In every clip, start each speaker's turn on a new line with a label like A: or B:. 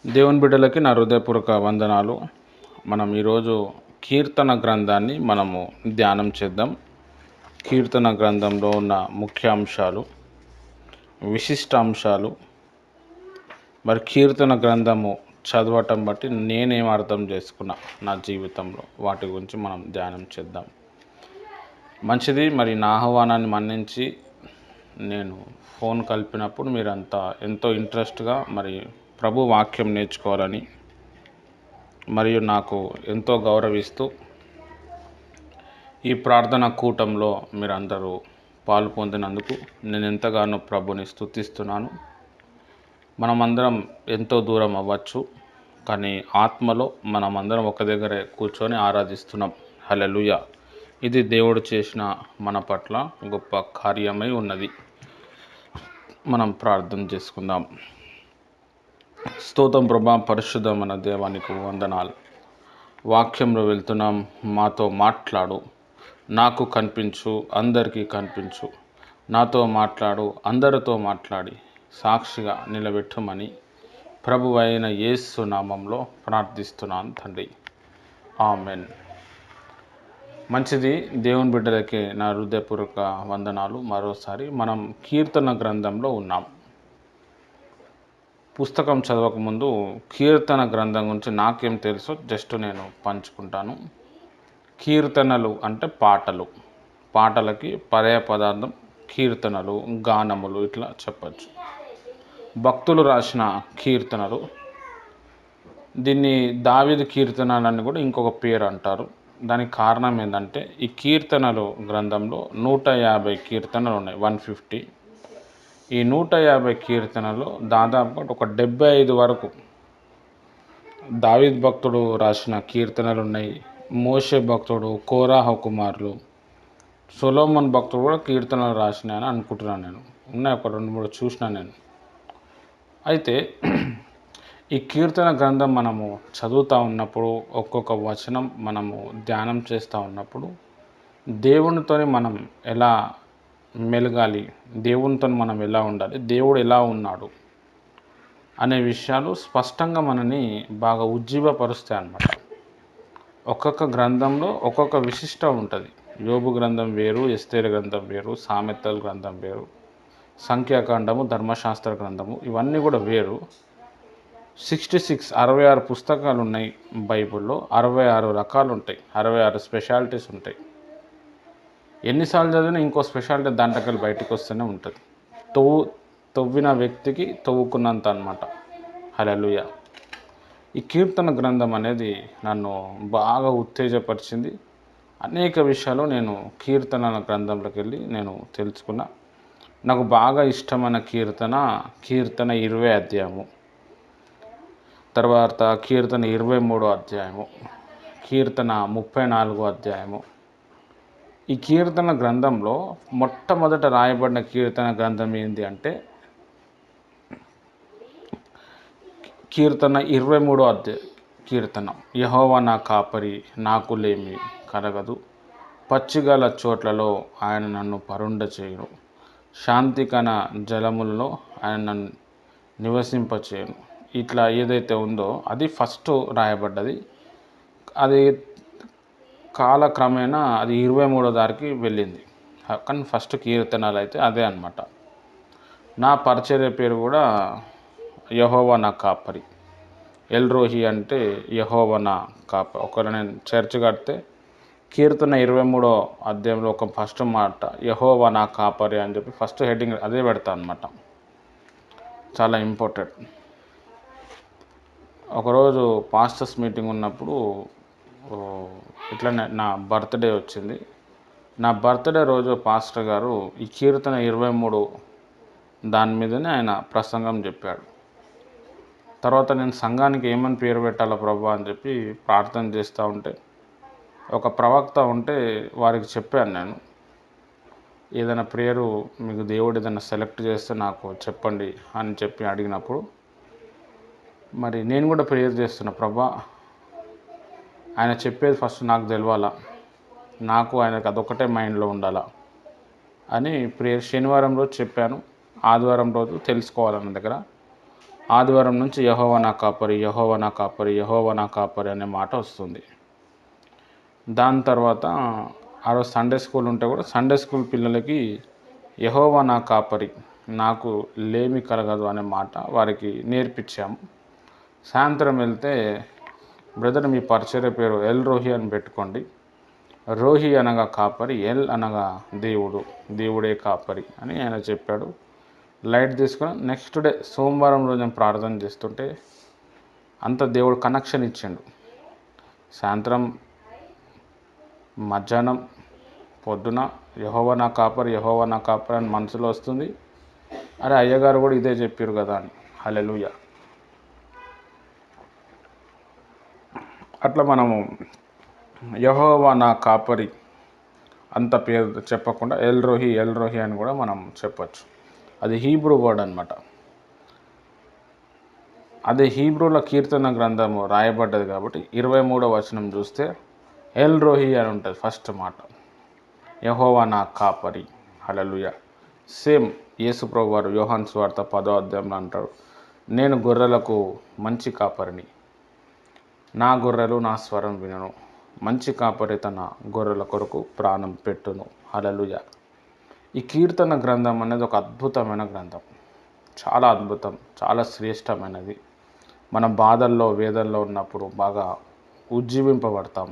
A: దేవుని బిడ్డలకి నా హృదయపూర్వక వందనాలు. మనం ఈరోజు కీర్తన గ్రంథాన్ని మనము ధ్యానం చేద్దాం. కీర్తన గ్రంథంలో ఉన్న ముఖ్య అంశాలు, విశిష్ట అంశాలు, మరి కీర్తన గ్రంథము చదవటం బట్టి నేనేం అర్థం చేసుకున్నా నా జీవితంలో, వాటి గురించి మనం ధ్యానం చేద్దాం. మంచిది. మరి నా ఆహ్వానాన్ని మన్నించి నేను ఫోన్ కలిపినప్పుడు మీరంతా ఎంతో ఇంట్రెస్ట్గా మరి ప్రభు వాక్యం నేర్చుకోవాలని మరియు నాకు ఎంతో గౌరవిస్తూ ఈ ప్రార్థన కూటంలో మీరందరూ పాలు పొందినందుకు నేను ఎంతగానో ప్రభుని స్తుతిస్తున్నాను. మనమందరం ఎంతో దూరం అవ్వచ్చు, కానీ ఆత్మలో మనమందరం ఒక దగ్గరే కూర్చొని ఆరాధిస్తున్నాం. హల్లెలూయా! ఇది దేవుడు చేసిన మన పట్ల గొప్ప కార్యమై ఉన్నది. మనం ప్రార్థన చేసుకుందాం. స్తోత్రం ప్రభా, పరిశుద్ధమైన దేవానికి వందనాలు. వాక్యంలో వెళ్తున్నాం, మాతో మాట్లాడు, నాకు కనిపించు, అందరికీ కనిపించు, నాతో మాట్లాడు, అందరితో మాట్లాడి సాక్షిగా నిలబెట్టమని ప్రభువైన యేసు నామంలో ప్రార్థిస్తున్నాను తండ్రి. ఆమెన్. మంచిది. దేవుని బిడ్డలకి నా హృదయపూర్వక వందనాలు. మరోసారి మనం కీర్తన గ్రంథంలో ఉన్నాం. పుస్తకం చదవకముందు కీర్తన గ్రంథం గురించి నాకేం తెలుసో జస్ట్ నేను పంచుకుంటాను. కీర్తనలు అంటే పాటలు, పాటలకి పర్యాయ పదార్థం కీర్తనలు, గానములు ఇట్లా చెప్పచ్చు. భక్తులు రాసిన కీర్తనలు, దీన్ని దావీదు కీర్తనలని కూడా ఇంకొక పేరు అంటారు. దానికి కారణం ఏంటంటే ఈ కీర్తనలు గ్రంథంలో 150 కీర్తనలు ఉన్నాయి, 150. ఈ 150 కీర్తనలో దాదాపుగా ఒక 75 వరకు దావీద్ భక్తుడు రాసిన కీర్తనలు ఉన్నాయి. మోషే భక్తుడు, కోరాహు కుమారులు, సొలొమోన్ భక్తుడు కూడా కీర్తనలు రాసినాయని అనుకుంటున్నాను నేను. ఉన్నాయి, ఒక 2-3 చూసినా నేను. అయితే ఈ కీర్తన గ్రంథం మనము చదువుతూ ఉన్నప్పుడు, ఒక్కొక్క వచనం మనము ధ్యానం చేస్తూ ఉన్నప్పుడు దేవునితో మనం ఎలా మెలగాలి, దేవునితో మనం ఎలా ఉండాలి, దేవుడు ఎలా ఉన్నాడు అనే విషయాలు స్పష్టంగా మనని బాగా ఉజ్జీవపరుస్తాయి అన్నమాట. ఒక్కొక్క గ్రంథంలో ఒక్కొక్క విశిష్ట ఉంటుంది. యోబు గ్రంథం వేరు, ఎస్తేరు గ్రంథం వేరు, సామెతల గ్రంథం వేరు, సంఖ్యాకాండము, ధర్మశాస్త్ర గ్రంథము, ఇవన్నీ కూడా వేరు. 66 పుస్తకాలు ఉన్నాయి బైబిల్లో. 66 రకాలు ఉంటాయి, 66 స్పెషాలిటీస్ ఉంటాయి. ఎన్నిసార్లు చదివినా ఇంకో స్పెషాలిటీ దాంట్లోకి బయటకు వస్తూనే ఉంటుంది. తవ్విన వ్యక్తికి తవ్వుకున్నంత అన్నమాట. హల్లెలూయా! ఈ కీర్తన గ్రంథం అనేది నన్ను బాగా ఉత్తేజపరిచింది. అనేక విషయాలు నేను కీర్తనల గ్రంథంలోకి వెళ్ళి నేను తెలుసుకున్నా. నాకు బాగా ఇష్టమైన కీర్తన 20 అధ్యాయము, తర్వాత కీర్తన 23 అధ్యాయము, కీర్తన 34 అధ్యాయము. ఈ కీర్తన గ్రంథంలో మొట్టమొదట రాయబడిన కీర్తన గ్రంథం ఏంటి అంటే కీర్తన 23 అధ్యాయం కీర్తన. యెహోవా నా కాపరి, నాకు లేమి కలగదు. పచ్చిగల చోట్లలో ఆయన నన్ను పరుండ చేయును, శాంతికన జలములలో ఆయన నన్ను నివసింపచేయును. ఇట్లా ఏదైతే ఉందో అది ఫస్ట్ రాయబడ్డది. అది కాలక్రమేణా అది 23వ దారికి వెళ్ళింది, కానీ ఫస్ట్ కీర్తనలు అయితే అదే అన్నమాట. నా పరిచర్య పేరు కూడా యెహోవా నా కాపరి. ఎల్రోహి అంటే యెహోవా నా కాపరి. ఒకవేళ నేను చర్చ్ కడితే కీర్తన 23వ అధ్యాయంలో ఒక ఫస్ట్ మాట యెహోవా నా కాపరి అని చెప్పి ఫస్ట్ హెడ్డింగ్ అదే పెడతా అన్నమాట. చాలా ఇంపార్టెంట్. ఒకరోజు పాస్టర్స్ మీటింగ్ ఉన్నప్పుడు ఇట్లనే నా బర్త్డే వచ్చింది. నా బర్త్డే రోజు పాస్టర్ గారు ఈ కీర్తన 23 దాని మీదనే ఆయన ప్రసంగం చెప్పాడు. తర్వాత నేను సంఘానికి ఏమని పేరు పెట్టాలో ప్రభా అని చెప్పి ప్రార్థన చేస్తూ ఉంటే ఒక ప్రవక్త ఉంటే వారికి చెప్పాను నేను, ఏదైనా ప్రేయరు మీకు దేవుడు ఏదైనా సెలెక్ట్ చేస్తే నాకు చెప్పండి అని చెప్పి అడిగినప్పుడు, మరి నేను కూడా ప్రేయర్ చేస్తున్నా, ప్రభా ఆయన చెప్పేది ఫస్ట్ నాకు తెలవాలా, నాకు ఆయనకు అదొకటే మైండ్లో ఉండాలా అని ప్రేయర్ శనివారం రోజు చెప్పాను. ఆదివారం రోజు తెలుసుకోవాలన్న దగ్గర ఆదివారం నుంచి యెహోవా నా కాపరి, యెహోవా నా కాపరి, యెహోవా నా కాపరి అనే మాట వస్తుంది. దాని తర్వాత ఆ రోజు సండే స్కూల్ ఉంటే కూడా సండే స్కూల్ పిల్లలకి యెహోవా నా కాపరి, నాకు లేమి కలగదు అనే మాట వారికి నేర్పించాము. సాయంత్రం వెళ్తే బ్రదర్ మీ పరిచర్య పేరు ఎల్ రోహి అని పెట్టుకోండి. రోహి అనగా కాపరి, ఎల్ అనగా దేవుడు, దేవుడే కాపరి అని ఆయన చెప్పాడు. లైట్ తీసుకుని నెక్స్ట్ డే సోమవారం రోజు నేను ప్రార్థన చేస్తుంటే అంత దేవుడు కనెక్షన్ ఇచ్చిండు. సాయంత్రం, మధ్యాహ్నం, పొద్దున యెహోవా నా కాపరి, యెహోవా నా కాపరి అని మనసులో వస్తుంది. అరే అయ్యగారు కూడా ఇదే చెప్పారు కదా అని. హల్లెలూయా. అట్లా మనము యెహోవా నా కాపరి అంత పేరు చెప్పకుండా ఎల్ రోహి, ఎల్ రోహి అని కూడా మనం చెప్పచ్చు. అది హీబ్రూ వర్డ్ అనమాట. అదే హీబ్రూలో కీర్తన గ్రంథము రాయబడ్డది కాబట్టి 23వ వచనం చూస్తే ఎల్ రోహి అని ఉంటుంది ఫస్ట్ మాట, యెహోవా నా కాపరి. హల్లెలూయా. సేమ్ యేసుప్రభు వారు యోహాను సువార్త 10వ అధ్యాయంలో అంటాడు, నేను గొర్రెలకు మంచి కాపరిని, నా గొర్రెలు నా స్వరం వినును, మంచి కాపరి తన గొర్రెల కొరకు ప్రాణం పెట్టును. హల్లెలూయా. ఈ కీర్తన గ్రంథం అనేది ఒక అద్భుతమైన గ్రంథం, చాలా అద్భుతం, చాలా శ్రేష్టమైనది. మన బాధల్లో వేదల్లో ఉన్నప్పుడు బాగా ఉజ్జీవింపబడతాం.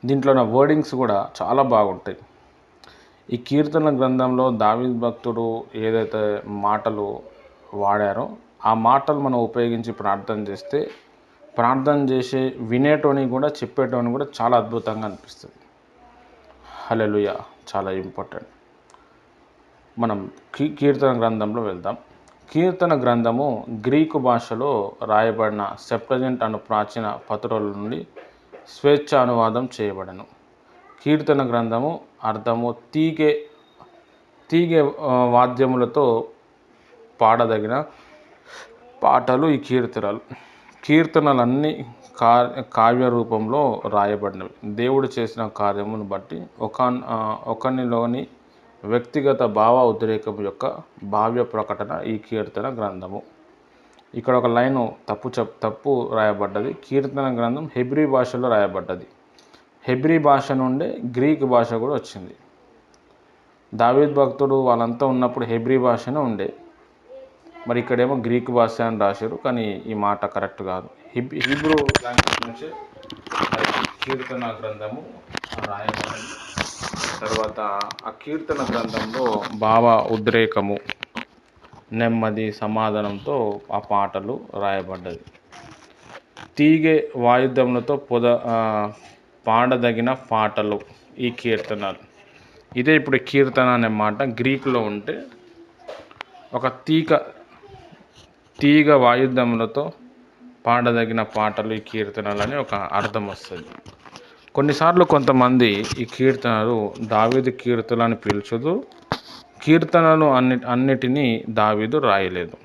A: దీంట్లో ఉన్న వర్డింగ్స్ కూడా చాలా బాగుంటాయి. ఈ కీర్తన గ్రంథంలో దావీదు భక్తుడు ఏదైతే మాటలు వాడారో ఆ మాటలు మనం ఉపయోగించి ప్రార్థన చేస్తే ప్రార్థన చేసే వినేటోని కూడా చెప్పేటోని కూడా చాలా అద్భుతంగా అనిపిస్తుంది. హల్లెలూయా. చాలా ఇంపార్టెంట్. మనం కీర్తన గ్రంథంలో వెళ్దాం. కీర్తన గ్రంథము గ్రీకు భాషలో రాయబడిన సెప్టజెంట్ అను ప్రాచీన పత్రుల నుండి స్వేచ్ఛ అనువాదం చేయబడను. కీర్తన గ్రంథము అర్థము తీగే వాద్యములతో పాడదగిన పాటలు. ఈ కీర్తనలన్నీ కావ్య రూపంలో రాయబడినవి. దేవుడు చేసిన కార్యమును బట్టి ఒకనిలోని వ్యక్తిగత భావ ఉద్రేకం యొక్క భావ్య ప్రకటన ఈ కీర్తన గ్రంథము. ఇక్కడ ఒక లైను తప్పు రాయబడ్డది. కీర్తన గ్రంథం హెబ్రీ భాషలో రాయబడ్డది. హెబ్రీ భాష నుండే గ్రీక్ భాష కూడా వచ్చింది. దావీదు భక్తుడు వాళ్ళంతా ఉన్నప్పుడు హెబ్రీ భాషనే ఉండే, మరి ఇక్కడేమో గ్రీక్ భాష అని రాశారు. కానీ ఈ మాట కరెక్ట్ కాదు. హీబ్రూ లాంగ్వేజ్ నుంచే కీర్తన గ్రంథము రాయబడింది. తర్వాత ఆ కీర్తన గ్రంథంలో భావ ఉద్రేకము, నెమ్మది, సమాధానంతో ఆ పాటలు రాయబడ్డది. తీగే వాయిద్యములతో పాడదగిన పాటలు ఈ కీర్తనలు. ఇదే ఇప్పుడు కీర్తన అనే మాట గ్రీకులో ఉంటే ఒక తీగ వాయిద్యములతో పాడదగిన పాటలు ఈ కీర్తనలు అని ఒక అర్థం వస్తుంది. కొన్నిసార్లు కొంతమంది ఈ కీర్తనలు దావీదు కీర్తనలు అని పిలుచుదు. కీర్తనలు అన్నిటినీ దావీదు రాయలేదు.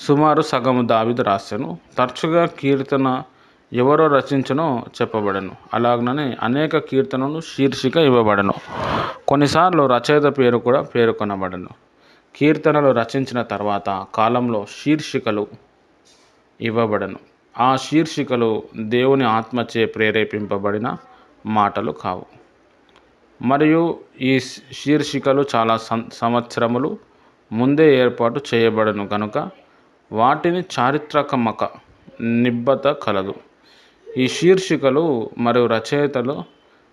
A: సుమారు సగము దావీదు రాశాను. తరచుగా కీర్తన ఎవరో రచించనో చెప్పబడను. అలాగనే అనేక కీర్తనలు శీర్షిక ఇవ్వబడను. కొన్నిసార్లు రచయిత పేరు కూడా పేర్కొనబడను. కీర్తనలు రచించిన తర్వాత కాలంలో శీర్షికలు ఇవ్వబడను. ఆ శీర్షికలు దేవుని ఆత్మచే ప్రేరేపింపబడిన మాటలు కావు. మరియు ఈ శీర్షికలు చాలా సంవత్సరములు ముందే ఏర్పాటు చేయబడను కనుక వాటిని చారిత్రకమక నిబద్ధత కలదు. ఈ శీర్షికలు మరియు రచయితలు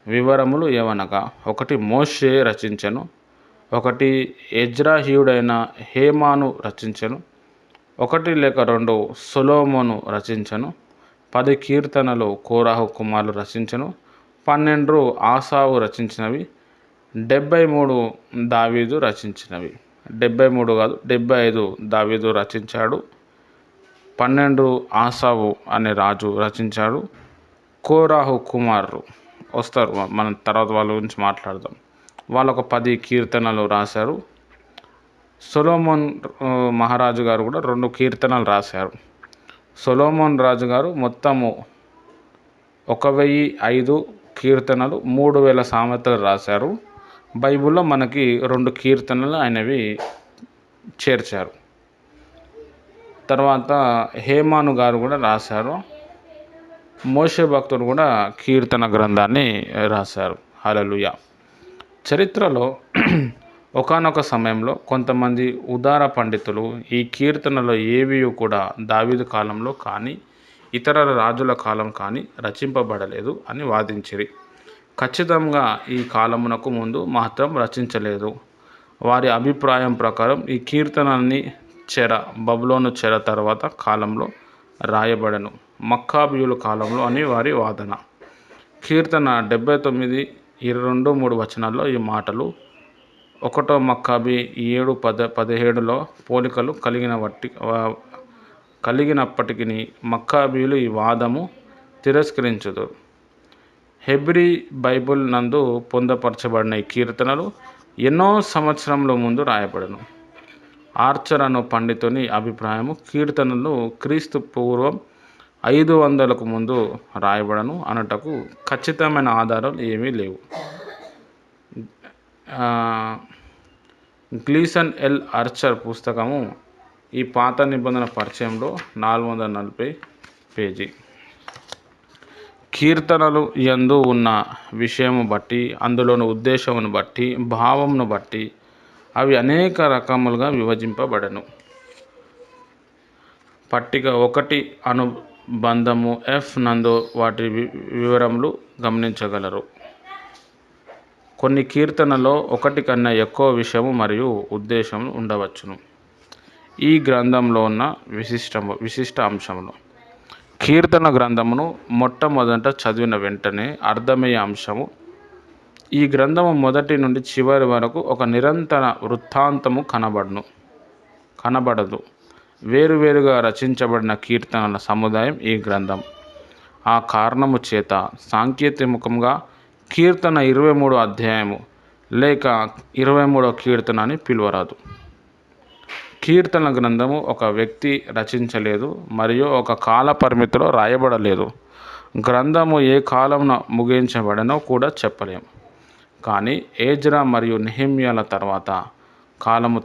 A: వివరములు ఏవనగా, ఒకటి మోషే రచించెను, ఒకటి ఎజ్రాహీయుడైన హేమాను రచించెను, 1 లేక 2 సొలొమోను రచించెను, 10 కీర్తనలు కోరాహు కుమారులు రచించెను, 12 ఆసావు రచించినవి, 73 దావీదు రచించినవి. 73 కాదు, 75 దావీదు రచించాడు, 12 ఆసావు అనే రాజు రచించాడు. కోరాహు కుమారులు వస్తారు, మనం తర్వాత వాళ్ళ గురించి మాట్లాడదాం. వాళ్ళు ఒక 10 కీర్తనలు రాశారు. సొలొమోన్ మహారాజు గారు కూడా 2 కీర్తనలు రాశారు. సొలొమోన్ రాజు గారు మొత్తము 1005 కీర్తనలు, 3000 సామెతలు రాశారు. బైబిల్లో మనకి 2 కీర్తనలు ఆయనవి చేర్చారు. తర్వాత హేమాను గారు కూడా రాశారు. మోషే భక్తుడు కూడా కీర్తన గ్రంథాన్ని రాశారు. హల్లెలూయా. చరిత్రలో ఒకానొక సమయంలో కొంతమంది ఉదార పండితులు ఈ కీర్తనలో ఏవి కూడా దావీదు కాలంలో కానీ ఇతర రాజుల కాలం కానీ రచింపబడలేదు అని వాదించిరి. ఖచ్చితంగా ఈ కాలమునకు ముందు మాత్రం రచించలేదు. వారి అభిప్రాయం ప్రకారం ఈ కీర్తనని బబులోను చెర తర్వాత కాలంలో రాయబడను, మక్కాబీయుల కాలంలో అని వారి వాదన. కీర్తన 79, 22, 3 వచనాల్లో ఈ మాటలు 1 మక్కాబీ 7:17లో పోలికలు కలిగినప్పటికీ మక్కాబీయులు ఈ వాదము తిరస్కరించదు. హెబ్రీ బైబిల్ నందు పొందుపరచబడిన ఈ కీర్తనలు ఎన్నో సంవత్సరముల ముందు రాయబడను. ఆర్చర్ అను పండితుని అభిప్రాయము కీర్తనలు క్రీస్తు పూర్వం 500కు ముందు రాయబడను అనుటకు ఖచ్చితమైన ఆధారాలు ఏమీ లేవు. గ్లీసన్ ఎల్ ఆర్చర్ పుస్తకము ఈ పాత నిబంధన పరిచయంలో 440 పేజీ. కీర్తనలు యందు ఉన్న విషయము బట్టి, అందులోని ఉద్దేశమును బట్టి, భావమును బట్టి అవి అనేక రకములుగా విభజింపబడను. పట్టిక 1 అనుబంధము ఎఫ్ నందు వాటి వివరములు గమనించగలరు. కొన్ని కీర్తనలో 1 కన్నా ఎక్కువ విషయము మరియు ఉద్దేశములు ఉండవచ్చును. ఈ గ్రంథంలో ఉన్న విశిష్ట అంశములు. కీర్తన గ్రంథమును మొట్టమొదట చదివిన వెంటనే అర్థమయ్యే అంశము ఈ గ్రంథము మొదటి నుండి చివరి వరకు ఒక నిరంతర వృత్తాంతము కనబడదు. వేరువేరుగా రచించబడిన కీర్తనల సముదాయం ఈ గ్రంథం. ఆ కారణము చేత సాంకేతికముగా కీర్తన 23 అధ్యాయము లేక 23వ కీర్తన అని పిలువరాదు. కీర్తన గ్రంథము ఒక వ్యక్తి రచించలేదు మరియు ఒక కాల పరిమితిలో రాయబడలేదు. గ్రంథము ఏ కాలంలో ముగించబడనో కూడా చెప్పలేము. కానీ ఎజ్రా మరియు నెహెమ్యాల తర్వాత కాలము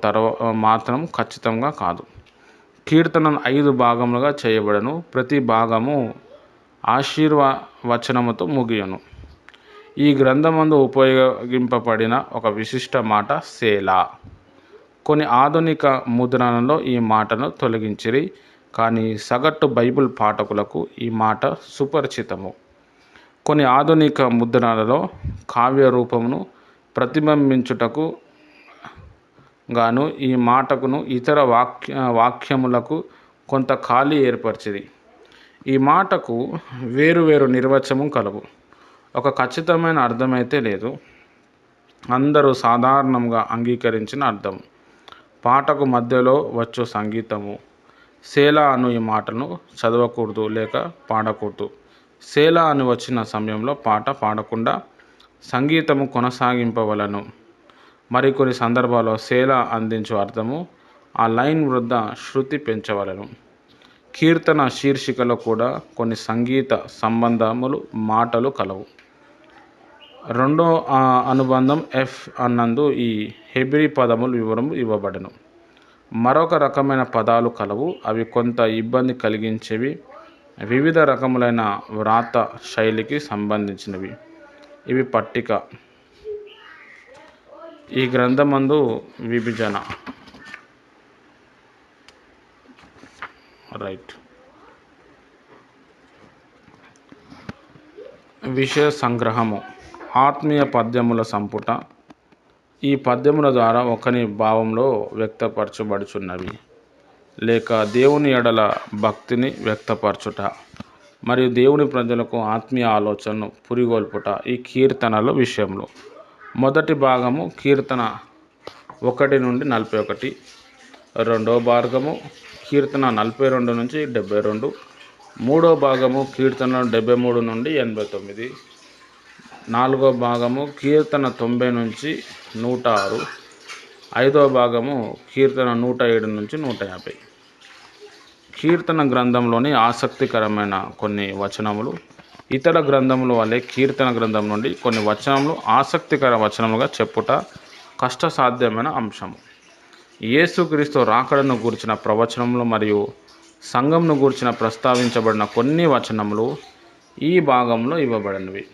A: మాత్రం ఖచ్చితంగా కాదు. కీర్తనను 5 భాగములుగా చేయబడను. ప్రతి భాగము ఆశీర్వచనముతో ముగియను. ఈ గ్రంథమందు ఉపయోగింపబడిన ఒక విశిష్ట మాట సేలా. కొన్ని ఆధునిక ముద్రణలో ఈ మాటను తొలగించిరి, కానీ సగటు బైబిల్ పాఠకులకు ఈ మాట సుపరిచితము. కొన్ని ఆధునిక ముద్రణలలో కావ్య రూపమును ప్రతిబింబించుటకు గాను ఈ మాటకును ఇతర వాక్యములకు కొంత ఖాళీ ఏర్పరిచిరి. ఈ మాటకు వేరువేరు నిర్వచనము కలవు. ఒక ఖచ్చితమైన అర్థమైతే లేదు. అందరూ సాధారణంగా అంగీకరించిన అర్థం. పాటకు మధ్యలో వచ్చు సంగీతము. సేలా అను ఈ మాటను చదవకూడదు లేక పాడకూడదు. సేలా అని వచ్చిన సమయంలో పాట పాడకుండా సంగీతము కొనసాగింపవలను. మరికొన్ని సందర్భాల్లో సేలా అందించు అర్థము ఆ లైన్ వృద్ధ శృతి పెంచవలను. కీర్తన శీర్షికలో కూడా కొన్ని సంగీత సంబంధములు మాటలు కలవు. 2వ అనుబంధం ఎఫ్ అన్నందు ఈ హెబ్రీ పదముల వివరము ఇవ్వబడను. మరొక రకమైన పదాలు కలవు. అవి కొంత ఇబ్బంది కలిగించేవి. వివిధ రకములైన వ్రాత శైలికి సంబంధించినవి. ఇవి పట్టిక. ఈ గ్రంథమందు విభజన విషయ సంగ్రహము. ఆత్మీయ పద్యముల సంపుట. ఈ పద్యముల ద్వారా ఒకని భావంలో వ్యక్తపరచబడుచున్నవి లేక దేవుని ఎడల భక్తిని వ్యక్తపరచుట మరియు దేవుని ప్రజలకు ఆత్మీయ ఆలోచనను పురిగొల్పుట ఈ కీర్తనల విషయంలో. మొదటి భాగము కీర్తన 1 నుండి 41. 2వ భాగము కీర్తన 42 నుంచి 72. 3వ భాగము కీర్తన 73 నుండి 89. 4వ భాగము కీర్తన 90 నుంచి 106. 5వ భాగము కీర్తన 107 నుంచి 150. కీర్తన గ్రంథంలోని ఆసక్తికరమైన కొన్ని వచనములు. ఇతర గ్రంథముల వలె కీర్తన గ్రంథం నుండి కొన్ని వచనములు ఆసక్తికర వచనములుగా చెప్పుట కష్టసాధ్యమైన అంశము. యేసుక్రీస్తు రాకడను గూర్చిన ప్రవచనములు మరియు సంఘంను గూర్చిన ప్రస్తావించబడిన కొన్ని వచనములు ఈ భాగంలో ఇవ్వబడినవి.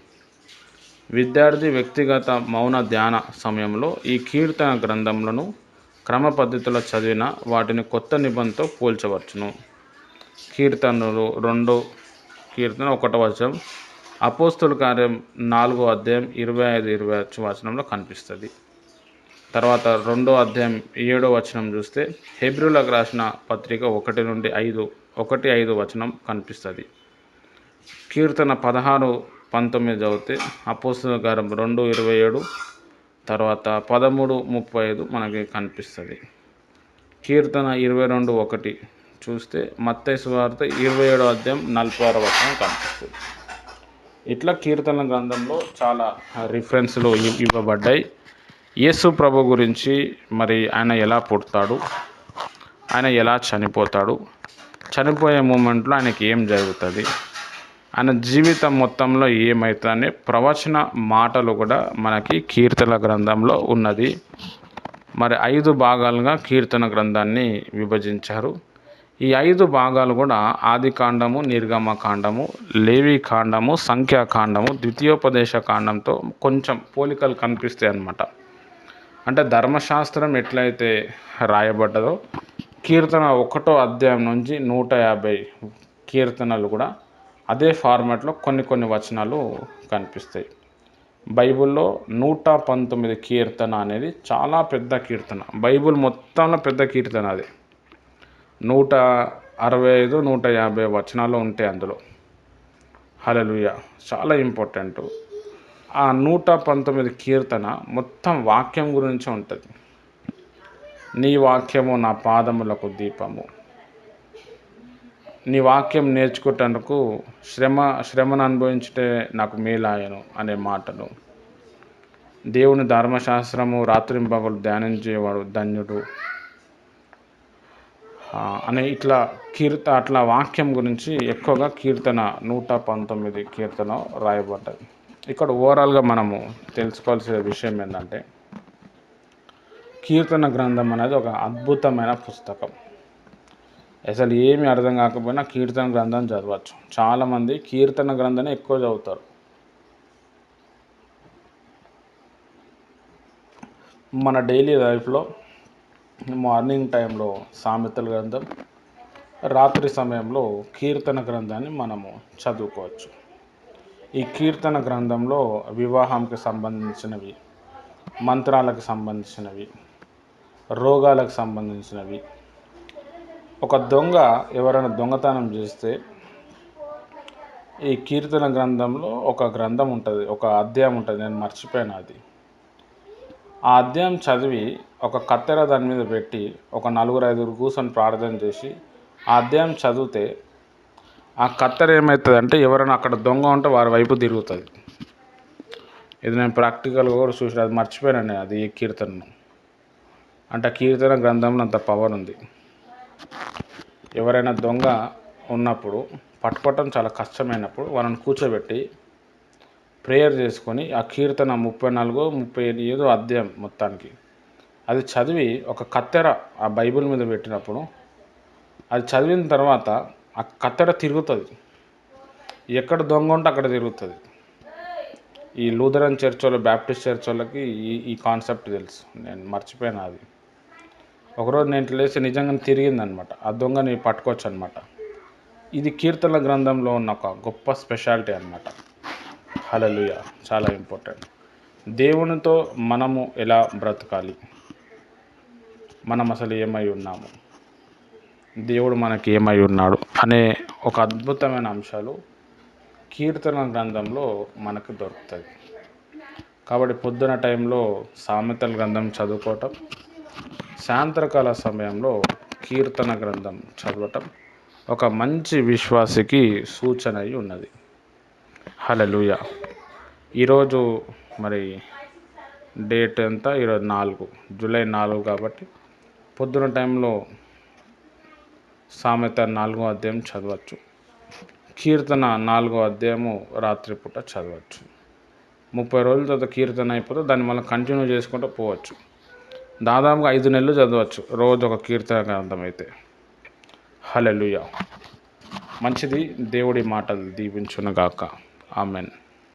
A: విద్యార్థి వ్యక్తిగత మౌన ధ్యాన సమయంలో ఈ కీర్తన గ్రంథములను క్రమ పద్ధతిలో చదివిన వాటిని కొత్త నిబంధనతో పోల్చవచ్చును. కీర్తనలు 2 కీర్తన 1వ వచనం అపోస్తుల కార్యం 4వ అధ్యాయం 25-26 వచనంలో కనిపిస్తుంది. తర్వాత 2వ అధ్యాయం 7వ వచనం చూస్తే హెబ్రీయులకు రాసిన పత్రిక 1 నుండి 1-5 వచనం కనిపిస్తుంది. కీర్తన 16-19 చదివితే అపోస్తుల కార్యం 2:27 తర్వాత 13:35 మనకి కనిపిస్తుంది. కీర్తన 22:1 చూస్తే మత్తయి సువార్త 27వ అధ్యాయం 46వ వచనం కనిపిస్తుంది. ఇట్లా కీర్తన గ్రంథంలో చాలా రిఫరెన్స్లు ఇవ్వబడ్డాయి. యేసు ప్రభు గురించి, మరి ఆయన ఎలా పుడతాడు, ఆయన ఎలా చనిపోతాడు, చనిపోయే మూమెంట్లో ఆయనకి ఏం జరుగుతుంది, ఆయన జీవితం మొత్తంలో ఏమవుతుందనే ప్రవచన మాటలు కూడా మనకి కీర్తన గ్రంథంలో ఉన్నది. మరి 5 భాగాలుగా కీర్తన గ్రంథాన్ని విభజించారు. ఈ 5 భాగాలు కూడా ఆదికాండము, నిర్గమకాండము, లేవీకాండము, సంఖ్యాకాండము, ద్వితీయోపదేశ కాండంతో కొంచెం పోలికలు కనిపిస్తాయి అన్నమాట. అంటే ధర్మశాస్త్రం ఎట్లయితే రాయబడ్డదో కీర్తన 1వ అధ్యాయం నుంచి 150 కీర్తనలు కూడా అదే ఫార్మాట్లో కొన్ని వచనాలు కనిపిస్తాయి. బైబిల్లో 119 కీర్తన అనేది చాలా పెద్ద కీర్తన. బైబిల్ మొత్తంలో పెద్ద కీర్తన అది. 165-150 వచనాలు ఉంటాయి అందులో. హల్లెలూయా, చాలా ఇంపార్టెంట్. ఆ 119 కీర్తన మొత్తం వాక్యం గురించి ఉంటుంది. నీ వాక్యము నా పాదములకు దీపము, నీ వాక్యం నేర్చుకుంటకు శ్రమను అనుభవించుటే నాకు మేలాయను అనే మాటలు, దేవుని ధర్మశాస్త్రము రాత్రింపగలు ధ్యానించేవాడు ధన్యుడు అనే అట్లా వాక్యం గురించి ఎక్కువగా కీర్తన 119 కీర్తన రాయబడ్డది. ఇక్కడ ఓవరాల్గా మనము తెలుసుకోవాల్సిన విషయం ఏంటంటే కీర్తన గ్రంథం అనేది ఒక అద్భుతమైన పుస్తకం. అసలు ఏమీ అర్థం కాకపోయినా కీర్తన గ్రంథం చదవచ్చు. చాలామంది కీర్తన గ్రంథాన్ని ఎక్కువ చదువుతారు. మన డైలీ లైఫ్లో మార్నింగ్ టైంలో సామెతల గ్రంథం, రాత్రి సమయంలో కీర్తన గ్రంథాన్ని మనము చదువుకోవచ్చు. ఈ కీర్తన గ్రంథంలో వివాహానికి సంబంధించినవి, మంత్రాలకు సంబంధించినవి, రోగాలకు సంబంధించినవి, ఒక దొంగ ఎవరైనా దొంగతనం చేస్తే ఈ కీర్తన గ్రంథంలో ఒక గ్రంథం ఉంటుంది, ఒక అధ్యాయం ఉంటుంది, నేను మర్చిపోయాను అది. ఆ అధ్యాయం చదివి ఒక కత్తెర దాని మీద పెట్టి ఒక 4-5 కూర్చొని ప్రార్థన చేసి ఆ అధ్యాయం చదివితే ఆ కత్తెర ఏమవుతుందంటే ఎవరైనా అక్కడ దొంగ ఉంటే వారి వైపు తిరుగుతుంది. ఇది నేను ప్రాక్టికల్గా కూడా చూసి అది మర్చిపోయాను నేను, అది ఈ కీర్తనను. అంటే కీర్తన గ్రంథంలో అంత పవర్ ఉంది. ఎవరైనా దొంగ ఉన్నప్పుడు పట్టుకోవటం చాలా కష్టమైనప్పుడు వాళ్ళని కూర్చోబెట్టి ప్రేయర్ చేసుకొని ఆ కీర్తన 34-35 అధ్యాయం మొత్తానికి అది చదివి ఒక కత్తెర ఆ బైబిల్ మీద పెట్టినప్పుడు అది చదివిన తర్వాత ఆ కత్తెర తిరుగుతుంది. ఎక్కడ దొంగ ఉంటే అక్కడ తిరుగుతుంది. ఈ లూథరన్ చర్చ్ వాళ్ళు, బ్యాప్టిస్ట్ చర్చ్ వాళ్ళకి ఈ కాన్సెప్ట్ తెలుసు, నేను మర్చిపోయాను అది. ఒకరోజు నేను లేచి నిజంగా తిరిగిందనమాట, ఆ దొంగని పట్టుకోవచ్చు అనమాట. ఇది కీర్తన గ్రంథంలో ఉన్న ఒక గొప్ప స్పెషాలిటీ అనమాట. హల్లెలూయా, చాలా ఇంపార్టెంట్. దేవునితో మనము ఎలా బ్రతకాలి, మనం అసలు ఏమై ఉన్నాము, దేవుడు మనకి ఏమై ఉన్నాడు అనే ఒక అద్భుతమైన అంశాలు కీర్తన గ్రంథంలో మనకు దొరుకుతుంది. కాబట్టి పొద్దున టైంలో సామెతల గ్రంథం చదువుకోవటం, సాయంత్రకాల సమయంలో కీర్తన గ్రంథం చదవటం ఒక మంచి విశ్వాసికి సూచన అయి ఉన్నది. హల్లెలూయా. ఈరోజు మరి డేట్ ఎంత, ఈరోజు జూలై 4 కాబట్టి పొద్దున టైంలో సామెత 4వ అధ్యాయం చదవచ్చు. కీర్తన 4వ అధ్యాయము రాత్రిపూట చదవచ్చు. 30 రోజుల తర్వాత కీర్తన అయిపోతే దాన్ని మళ్ళీ కంటిన్యూ చేసుకుంటూ పోవచ్చు. దాదాపుగా 5 నెలలు చదవచ్చు రోజు ఒక కీర్తన గ్రంథం అయితే. హల్లెలూయా. మంచిది. దేవుడి మాటలు దీవించునుగాక. ఆమెన్.